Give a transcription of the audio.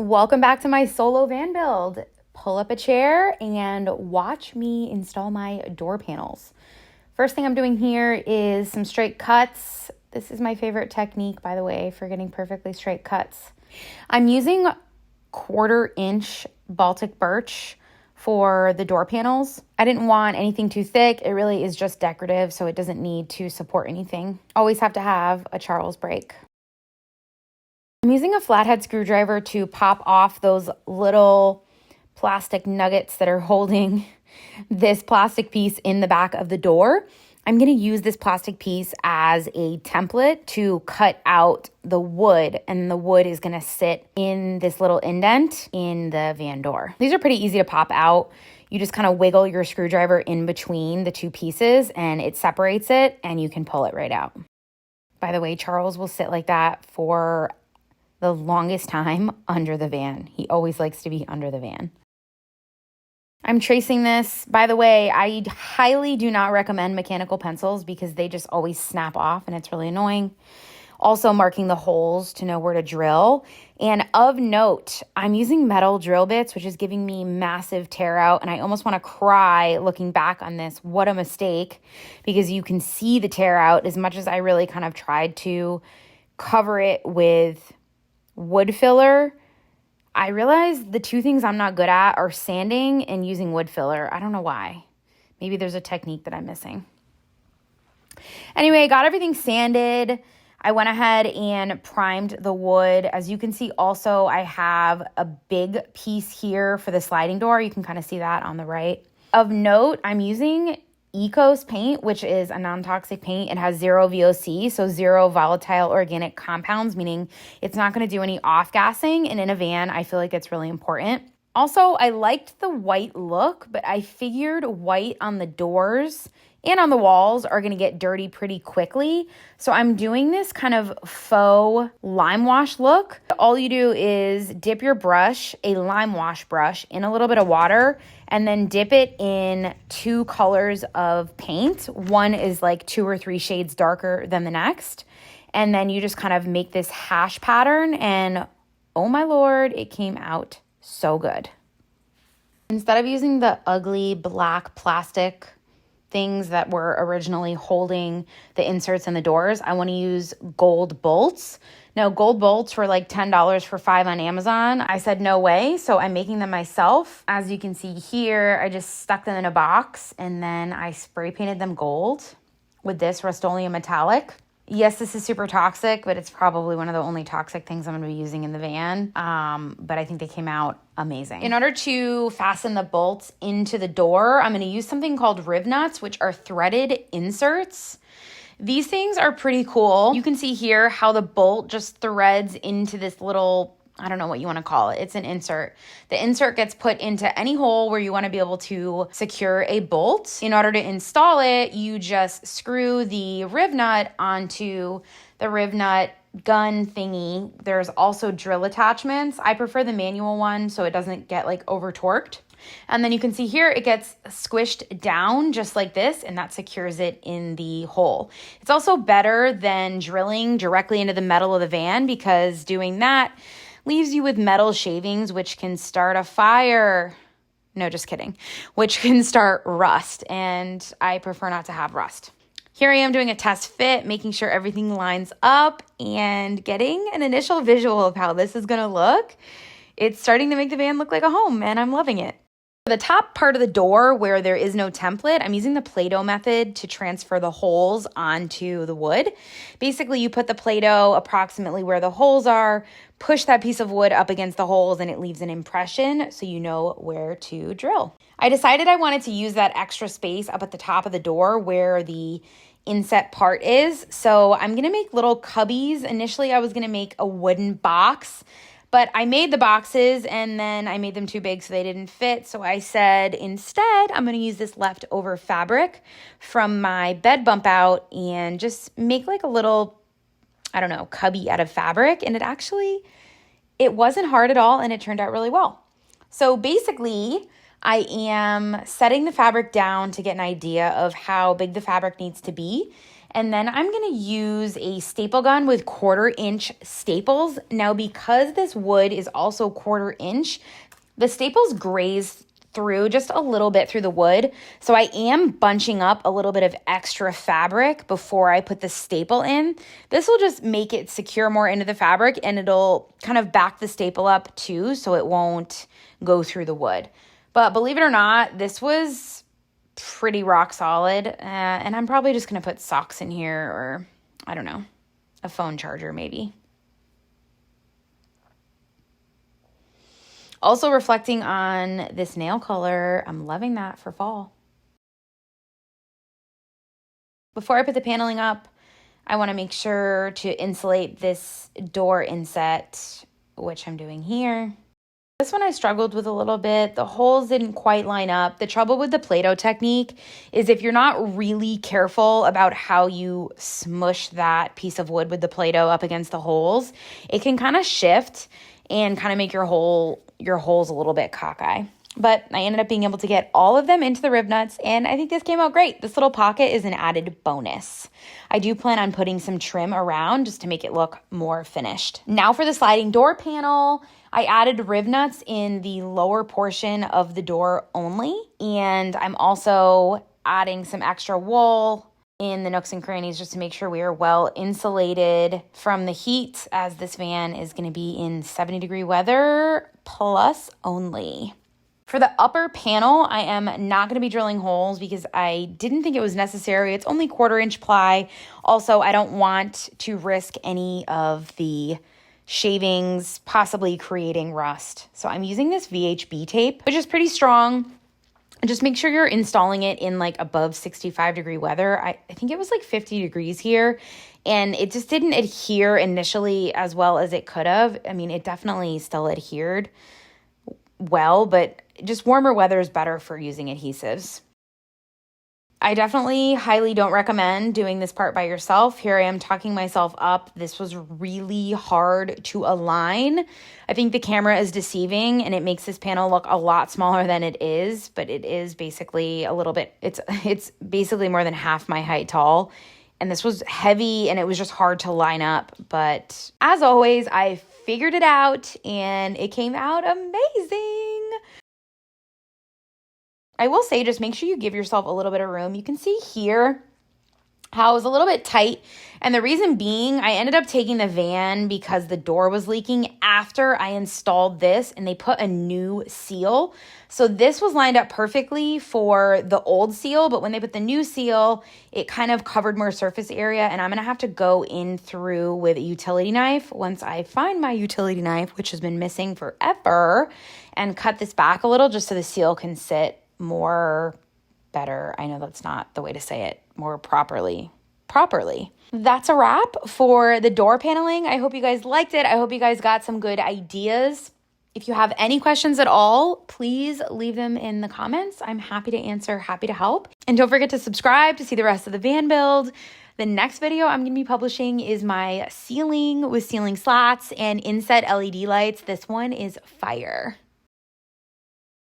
Welcome back to my solo van build. Pull up a chair and watch me install my door panels. First thing I'm doing here is some straight cuts. This is my favorite technique, by the way, for getting perfectly straight cuts. I'm using 1/4 inch Baltic birch for the door panels. I didn't want anything too thick. It really is just decorative, so it doesn't need to support anything. Always have to have a Charles brake. I'm using a flathead screwdriver to pop off those little plastic nuggets that are holding this plastic piece in the back of the door. I'm going to use this plastic piece as a template to cut out the wood, and the wood is going to sit in this little indent in the van door. These are pretty easy to pop out. You just kind of wiggle your screwdriver in between the two pieces and it separates it and you can pull it right out. By the way, Charles will sit like that for the longest time under the van. He always likes to be under the van. I'm tracing this. By the way, I highly do not recommend mechanical pencils because they just always snap off and it's really annoying. Also marking the holes to know where to drill. And of note, I'm using metal drill bits, which is giving me massive tear out. And I almost want to cry looking back on this. What a mistake, because you can see the tear out. As much as I really kind of tried to cover it with wood filler, I realized the two things I'm not good at are sanding and using wood filler. I don't know why. Maybe there's a technique that I'm missing. Anyway, I got everything sanded. I went ahead and primed the wood. As you can see, also, I have a big piece here for the sliding door. You can kind of see that on the right. Of note, I'm using Ecos paint, which is a non-toxic paint. It has 0 VOC, so 0 volatile organic compounds, meaning it's not going to do any off-gassing. And in a van, I feel like it's really important. Also, I liked the white look, but I figured white on the doors and on the walls are going to get dirty pretty quickly. So I'm doing this kind of faux lime wash look. All you do is dip your brush, a lime wash brush, in a little bit of water and then dip it in 2 colors of paint. One is like 2 or 3 shades darker than the next. And then you just kind of make this hash pattern and oh my Lord, it came out so good. Instead of using the ugly black plastic things that were originally holding the inserts in the doors, I want to use gold bolts. Now, gold bolts were like $10 for 5 on Amazon. I said no way, so I'm making them myself. As you can see here, I just stuck them in a box and then I spray painted them gold with this Rust-Oleum metallic. Yes, this is super toxic, but it's probably one of the only toxic things I'm going to be using in the van. But I think they came out amazing. In order to fasten the bolts into the door, I'm going to use something called riv nuts, which are threaded inserts. These things are pretty cool. You can see here how the bolt just threads into this little, I don't know what you want to call it. It's an insert. The insert gets put into any hole where you want to be able to secure a bolt. In order to install it, you just screw the riv nut onto the riv nut gun thingy. There's also drill attachments. I prefer the manual one so it doesn't get like over torqued. And then you can see here it gets squished down just like this, and that secures it in the hole. It's also better than drilling directly into the metal of the van because doing that leaves you with metal shavings, which can start a fire. No, just kidding. Which can start rust, and I prefer not to have rust. Here I am doing a test fit, making sure everything lines up and getting an initial visual of how this is going to look. It's starting to make the van look like a home, and I'm loving it. For the top part of the door where there is no template, I'm using the Play-Doh method to transfer the holes onto the wood. Basically, you put the Play-Doh approximately where the holes are, push that piece of wood up against the holes, and it leaves an impression so you know where to drill. I decided I wanted to use that extra space up at the top of the door where the inset part is. So I'm going to make little cubbies. Initially, I was going to make a wooden box, but I made the boxes and then I made them too big so they didn't fit. So I said, instead, I'm going to use this leftover fabric from my bed bump out and just make like a little, I don't know, cubby out of fabric. And it wasn't hard at all and it turned out really well. So basically, I am setting the fabric down to get an idea of how big the fabric needs to be. And then I'm going to use a staple gun with 1/4-inch staples. Now, because this wood is also 1/4-inch, the staples graze through just a little bit through the wood. So I am bunching up a little bit of extra fabric before I put the staple in. This will just make it secure more into the fabric, and it'll kind of back the staple up too, so it won't go through the wood. But believe it or not, this was pretty rock solid. And I'm probably just going to put socks in here, or I don't know, a phone charger maybe. Also reflecting on this nail color, I'm loving that for fall. Before I put the paneling up, I want to make sure to insulate this door inset, which I'm doing here. This one I struggled with a little bit. The holes didn't quite line up. The trouble with the Play-Doh technique is if you're not really careful about how you smush that piece of wood with the Play-Doh up against the holes, it can kind of shift and kind of make your holes a little bit cockeye. But I ended up being able to get all of them into the rib nuts, and I think this came out great. This little pocket is an added bonus. I do plan on putting some trim around just to make it look more finished. Now for the sliding door panel, I added rib nuts in the lower portion of the door only, and I'm also adding some extra wool in the nooks and crannies just to make sure we are well insulated from the heat, as this van is going to be in 70-degree weather plus only. For the upper panel, I am not going to be drilling holes because I didn't think it was necessary. It's only 1/4-inch ply. Also, I don't want to risk any of the shavings possibly creating rust. So I'm using this VHB tape, which is pretty strong. Just make sure you're installing it in like above 65-degree weather. I think it was like 50 degrees here, and it just didn't adhere initially as well as it could have. I mean, it definitely still adhered well, but just warmer weather is better for using adhesives. I definitely highly don't recommend doing this part by yourself. Here I am talking myself up. This was really hard to align. I think the camera is deceiving and it makes this panel look a lot smaller than it is, but it is basically a little bit, it's basically more than half my height tall. And this was heavy and it was just hard to line up. But as always, I figured it out and it came out amazing. I will say, just make sure you give yourself a little bit of room. You can see here how it was a little bit tight. And the reason being, I ended up taking the van because the door was leaking after I installed this and they put a new seal. So this was lined up perfectly for the old seal, but when they put the new seal, it kind of covered more surface area. And I'm going to have to go in through with a utility knife once I find my utility knife, which has been missing forever, and cut this back a little just so the seal can sit more better. I know that's not the way to say it, more properly. That's a wrap for the door paneling. I hope you guys liked it. I hope you guys got some good ideas. If you have any questions at all, please leave them in the comments. I'm happy to answer, happy to help. And don't forget to subscribe to see the rest of the van build. The next video I'm going to be publishing is my ceiling with ceiling slats and inset LED lights. This one is fire.